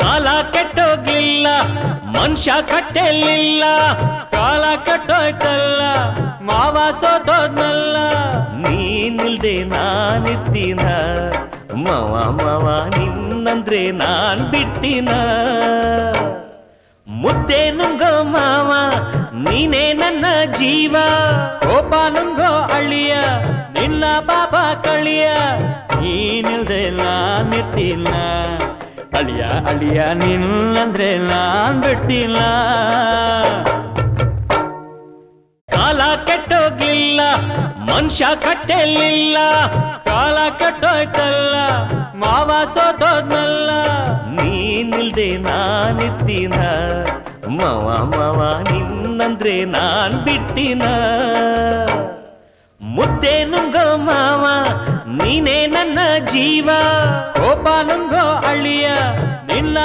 ಕಾಲ ಕೆಟ್ಟೋಗ್ಲಿಲ್ಲ ಮನುಷ್ಯ ಕಟ್ಟೆಲಿಲ್ಲ ಕಾಲ ಕೆಟ್ಟೋಯ್ತಲ್ಲ ಮಾವ ಸೋತೋದ್ನಲ್ಲ ನೀನಿಲ್ದೆ ನಾನಿರ್ತೀನ ಮಾವ ಮಾವ ನಿನ್ನಂದ್ರೆ ನಾನ್ ಬಿಡ್ತೀನ ಮುದ್ದೆ ನುಂಗೋ ಮಾವ ನೀನೇ ನನ್ನ ಜೀವ ಕೋಪ ನುಂಗೋ ಅಳಿಯ ನಿನ್ನ ಪಾಪ ಕಳಿಯ ನೀನಿಲ್ದೆ ನಾನಿರ್ತೀನ ಅಳಿಯ ಅಳಿಯ ನಿನ್ನಂದ್ರೆ ನಾನ್ ಬಿಡ್ತೀನ ಕಾಲ ಕೆಟ್ಟೋಗ್ಲಿಲ್ಲ ಮನುಷ್ಯ ಕಟ್ಟೆಲಿಲ್ಲ ಕಾಲ ಕೆಟ್ಟೋಯ್ತಲ್ಲ ಮಾವ ಸೋತೋದ್ನಲ್ಲ ನೀನಿಲ್ದೆ ನಾನಿರ್ತೀನ ಮಾವ ಮಾವ ನಿನ್ನಂದ್ರೆ ನಾನ್ ಬಿಡ್ತೀನ ಮುದ್ದೆ ನುಂಗೋ ಮಾವ ನೀನೇ ನನ್ನ ಜೀವ ಕೋಪ ನುಂಗೋ ಅಳಿಯ ನಿನ್ನ